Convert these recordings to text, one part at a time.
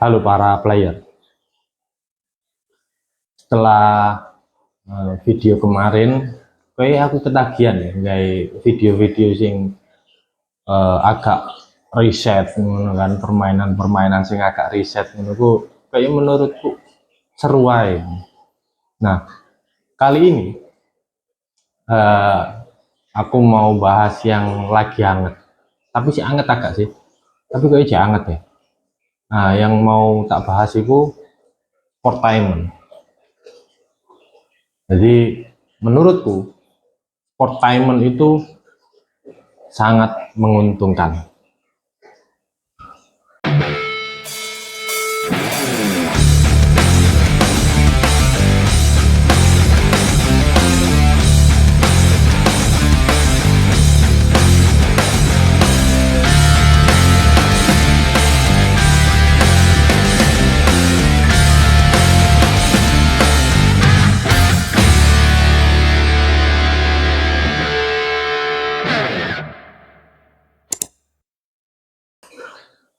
Halo para player, setelah video kemarin, kayak aku ketagihan ya, kayak video-video sing agak riset, kan permainan-permainan sing agak riset, menurutku, kayak menurutku seru aja. Nah, kali ini eh, aku mau bahas yang lagi hangat, tapi sih hangat agak sih, tapi kayaknya hangat ya. Nah, yang mau tak bahas itu Sportainment. Jadi menurutku Sportainment itu sangat menguntungkan.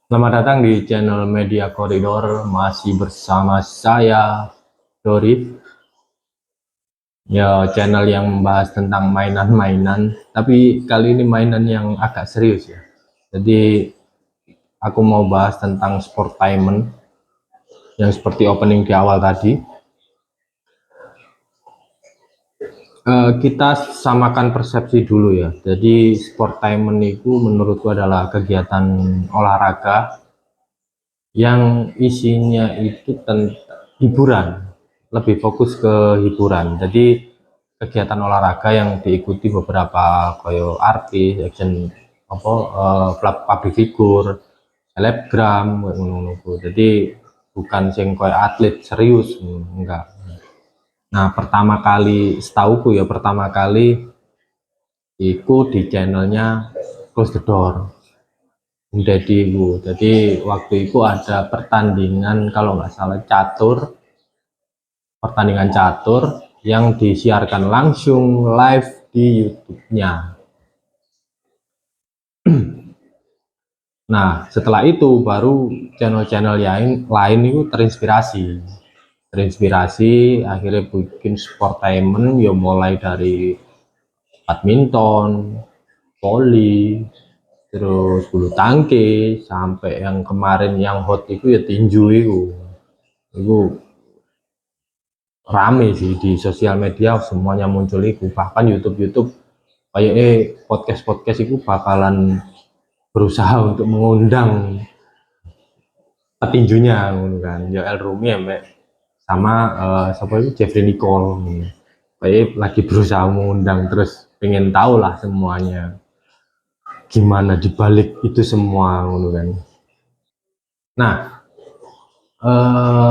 Selamat datang di channel Media Koridor, masih bersama saya Dorif. Ya, channel yang membahas tentang mainan-mainan, tapi kali ini mainan yang agak serius ya. Jadi aku mau bahas tentang Sportainment yang seperti opening di awal tadi. Kita samakan persepsi dulu ya. Jadi Sportainment itu menurutku adalah kegiatan olahraga yang isinya itu tentang hiburan, lebih fokus ke hiburan. Jadi kegiatan olahraga yang diikuti beberapa koyo artis, action apa public figure, selebgram ngono. Jadi bukan sing koyo atlet serius, enggak. Nah, pertama kali setauku ya, pertama kali ikut di channelnya Close the Door. Jadi waktu itu ada pertandingan kalau nggak salah pertandingan catur yang disiarkan langsung live di YouTube-nya. Nah, setelah itu baru channel-channel yang lain itu terinspirasi akhirnya bikin Sportainment ya, mulai dari badminton, voli, terus bulu tangkis, sampai yang kemarin yang hot itu ya tinju itu rame sih di sosial media, semuanya muncul itu. Bahkan YouTube kayak podcast itu bakalan berusaha untuk mengundang petinjunya kan, Joel Rumi ya, sama siapa itu Jeffrey Nicole, kayak lagi berusaha mengundang, terus pengen tahu lah semuanya gimana dibalik itu semua kan. Nah,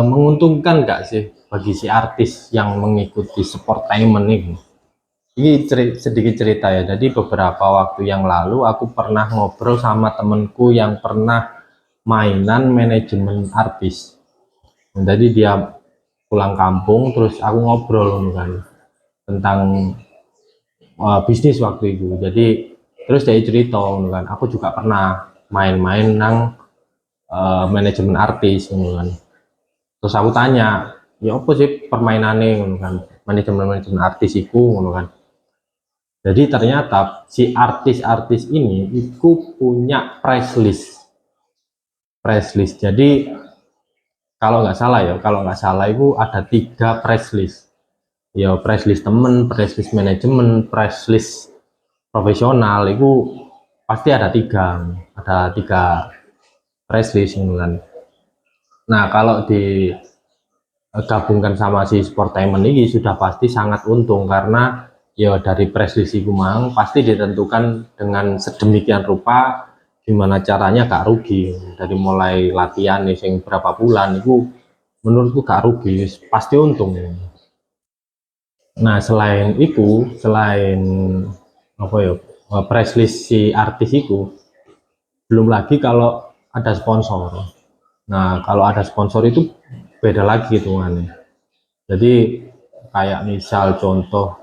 menguntungkan nggak sih bagi si artis yang mengikuti Sportainment ini? Ini sedikit cerita ya. Jadi beberapa waktu yang lalu aku pernah ngobrol sama temenku yang pernah mainan manajemen artis. Jadi dia pulang kampung, terus aku ngobrol kan tentang bisnis waktu itu. Jadi terus dia cerita kan, aku juga pernah main-main nang manajemen artis kan. Terus aku tanya, ya apa sih permainannya kan, manajemen artis itu kan. Jadi ternyata si artis-artis ini itu punya price list. Jadi kalau nggak salah itu ada 3 price list. Ya, price list temen, price list manajemen, price list profesional itu pasti ada tiga price list kan. Nah, kalau digabungkan sama si Sportainment ini sudah pasti sangat untung, karena ya dari prestasi kumang pasti ditentukan dengan sedemikian rupa gimana caranya gak rugi. Dari mulai latihan nih sing berapa bulan itu menurutku gak rugi, pasti untung. Nah, selain apa ya, price list si artis itu, belum lagi kalau ada sponsor. Nah, kalau ada sponsor itu beda lagi hitungannya. Jadi kayak misal contoh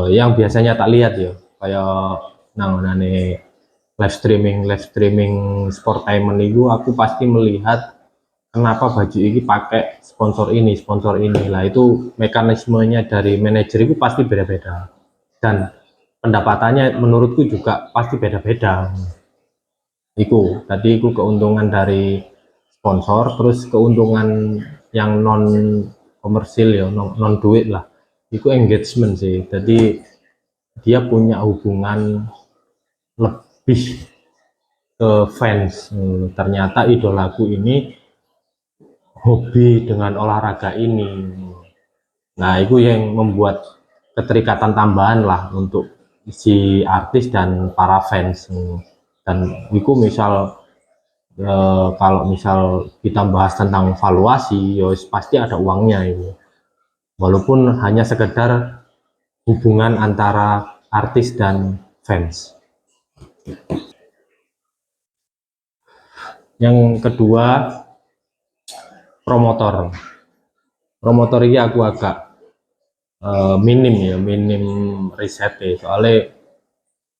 yang biasanya tak lihat ya, kayak nangonane live streaming Sportainment itu, aku pasti melihat kenapa baju ini pakai sponsor ini lah, itu mekanismenya dari manajer itu pasti beda-beda, dan pendapatannya menurutku juga pasti beda-beda. Iku tadi iku keuntungan dari sponsor, terus keuntungan yang non komersil ya, non duit lah, itu engagement sih. Jadi dia punya hubungan lebih ke fans. Ternyata idolaku ini hobi dengan olahraga ini. Nah, itu yang membuat keterikatan tambahan lah untuk si artis dan para fans. Dan itu misal kalau misal kita bahas tentang valuasi, ya pasti ada uangnya itu. Walaupun hanya sekedar hubungan antara artis dan fans. Yang kedua, promotor. Promotor ini aku agak minim riset ya, soalnya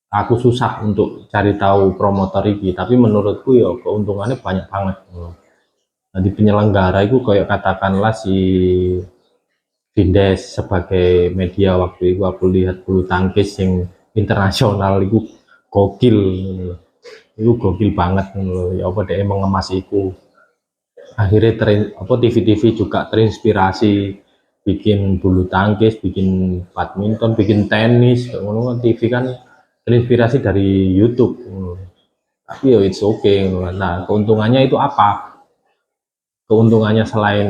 aku susah untuk cari tahu promotor ini, tapi menurutku ya keuntungannya banyak banget. Nah, di penyelenggara itu kayak katakanlah si Vindes sebagai media, waktu itu aku lihat bulu tangkis yang internasional itu gokil, itu gokil banget ya, apa dia mengemas itu. Akhirnya TV-TV juga terinspirasi bikin bulu tangkis, bikin badminton, bikin tenis, ngono kan. TV kan terinspirasi dari YouTube. Tapi ya it's okay. Nah, keuntungannya itu apa? Keuntungannya selain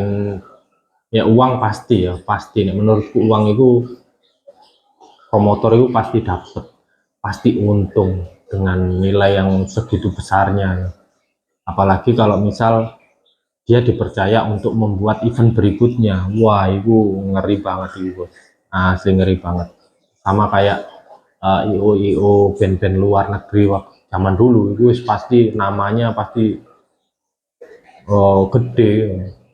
ya uang, pasti ya, pasti. Nah, menurutku uang itu, promotor itu pasti dapat, pasti untung dengan nilai yang segitu besarnya. Apalagi kalau misal dia dipercaya untuk membuat event berikutnya, wah itu ngeri banget itu, asli ngeri banget. Sama kayak IO band-band luar negeri waktu zaman dulu itu pasti namanya pasti gede.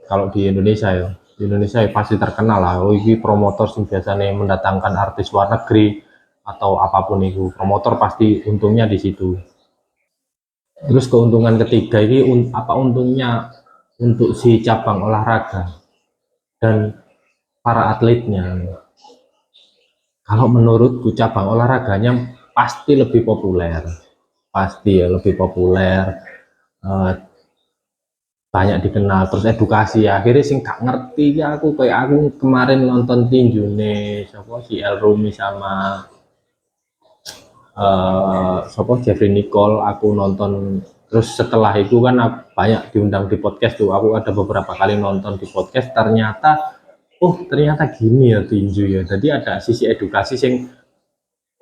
Kalau di Indonesia ya, di Indonesia ya pasti terkenal lah, oh ini promotor sing biasanya mendatangkan artis luar negeri atau apapun itu, promotor pasti untungnya di situ. Terus keuntungan ketiga ini apa untungnya untuk si cabang olahraga dan para atletnya. Kalau menurutku cabang olahraganya pasti lebih populer, pasti ya lebih populer, eh, banyak dikenal, terus edukasi ya. Akhirnya sing gak ngerti ya, aku kayak aku kemarin nonton tinju nih siapa si El Rumi sama siapa Jeffrey Nicole, aku nonton. Terus setelah itu kan aku banyak diundang di podcast tuh, aku ada beberapa kali nonton di podcast, ternyata oh ternyata gini ya tinju ya, jadi ada sisi edukasi sing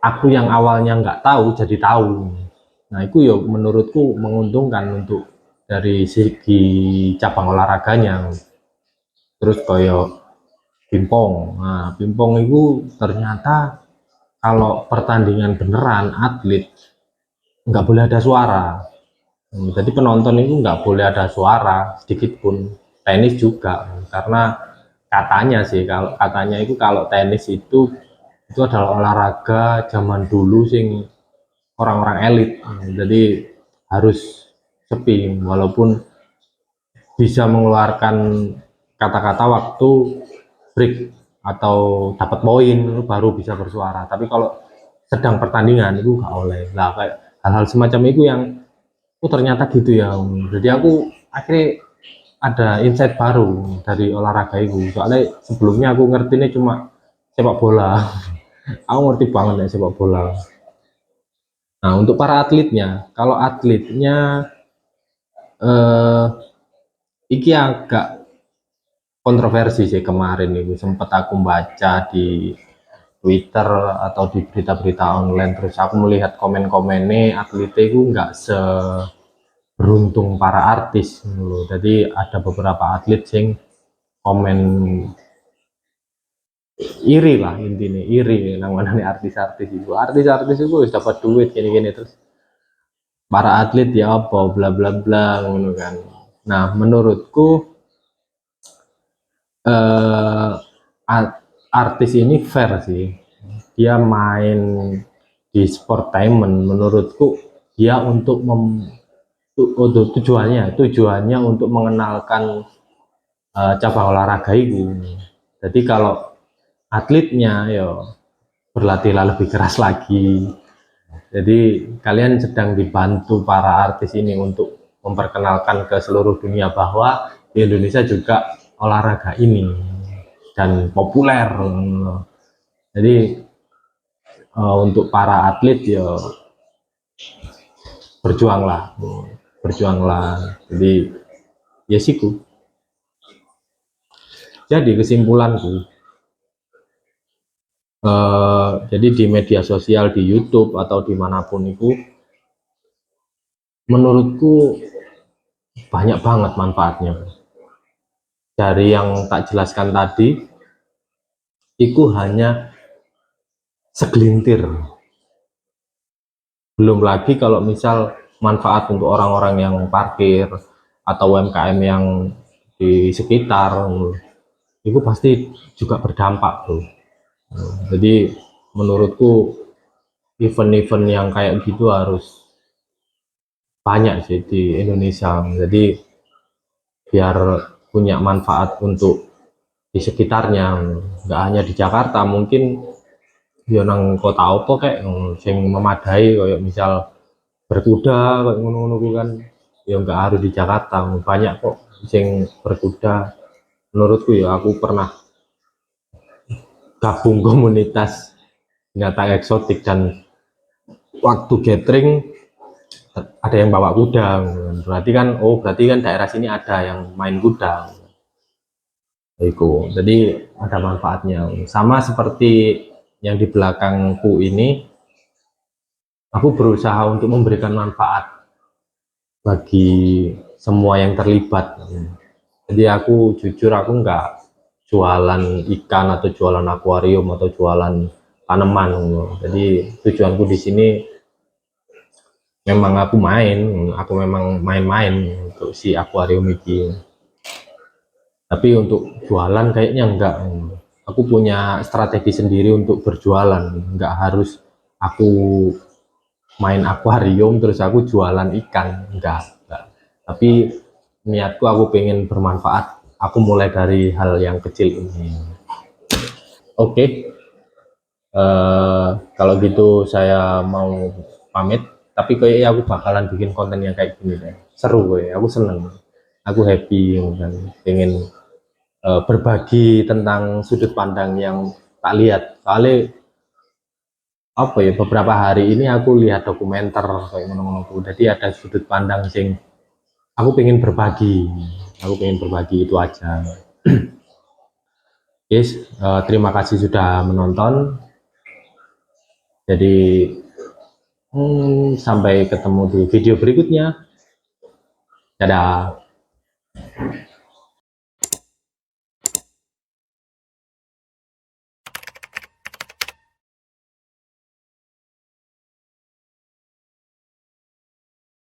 aku yang awalnya nggak tahu jadi tahu. Nah itu ya menurutku menguntungkan untuk dari segi cabang olahraganya. Terus kayak pingpong, nah pingpong itu ternyata kalau pertandingan beneran atlet nggak boleh ada suara. Jadi penonton itu nggak boleh ada suara sedikit pun. Tenis juga, karena katanya sih, kalau katanya itu kalau tenis itu adalah olahraga zaman dulu sing orang-orang elit. Jadi harus sepi, walaupun bisa mengeluarkan kata-kata waktu break atau dapat poin baru bisa bersuara, tapi kalau sedang pertandingan itu nggak boleh lah. Kayak hal-hal semacam itu yang ternyata gitu ya. Jadi aku akhirnya ada insight baru dari olahraga itu, soalnya sebelumnya aku ngertinya cuma sepak bola. Aku ngerti banget ya sepak bola. Nah untuk para atletnya, kalau atletnya eh iki agak kontroversi sih, kemarin itu sempat aku baca di Twitter atau di berita-berita online, terus aku melihat komen-komennya atletnya itu nggak seberuntung para artis dulu. Jadi ada beberapa atlet yang komen iri lah, intinya iri namanya artis-artis itu. Artis-artis itu dapat duit gini-gini, terus para atlet ya apa bla bla bla ngono kan. Nah menurutku eh, artis ini fair sih, dia main di sportainment, menurutku dia untuk tujuannya untuk mengenalkan cabang olahraga itu. Jadi kalau atletnya ya berlatihlah lebih keras lagi. Jadi kalian sedang dibantu para artis ini untuk memperkenalkan ke seluruh dunia bahwa di Indonesia juga olahraga ini dan populer. Jadi untuk para atlet ya berjuanglah, berjuanglah. Jadi ya siku. Jadi kesimpulanku, jadi di media sosial, di YouTube atau dimanapun itu, menurutku banyak banget manfaatnya. Dari yang tak jelaskan tadi, itu hanya segelintir. Belum lagi kalau misal manfaat untuk orang-orang yang parkir atau UMKM yang di sekitar, itu pasti juga berdampak tuh. Jadi menurutku event-event yang kayak gitu harus banyak sih di Indonesia. Jadi biar punya manfaat untuk di sekitarnya, nggak hanya di Jakarta, mungkin ya nang kota apa kayak sing memadai kayak misal berkuda kayak ngono-ngono kan, ya nggak harus di Jakarta, banyak kok sing berkuda. Menurutku ya, aku pernah gabung komunitas binatang eksotik dan waktu gathering ada yang bawa kuda, berarti kan daerah sini ada yang main kuda itu. Jadi ada manfaatnya, sama seperti yang di belakangku ini. Aku berusaha untuk memberikan manfaat bagi semua yang terlibat. Jadi aku jujur, aku nggak jualan ikan atau jualan akuarium atau jualan tanaman. Jadi tujuanku di sini memang aku memang main-main untuk si akuarium ini. Tapi untuk jualan kayaknya enggak. Aku punya strategi sendiri untuk berjualan, enggak harus aku main akuarium terus aku jualan ikan, enggak. Tapi niatku, aku pengen bermanfaat, aku mulai dari hal yang kecil ini. Oke, kalau gitu saya mau pamit, tapi kayaknya aku bakalan bikin konten yang kayak gini deh. Seru gue, aku seneng, aku happy dan pengen berbagi tentang sudut pandang yang tak lihat. Soalnya apa ya, beberapa hari ini aku lihat dokumenter kayak ngono-ngono, jadi ada sudut pandang sing aku pengen berbagi, itu aja. Yes, terima kasih sudah menonton. Jadi sampai ketemu di video berikutnya. Dadah.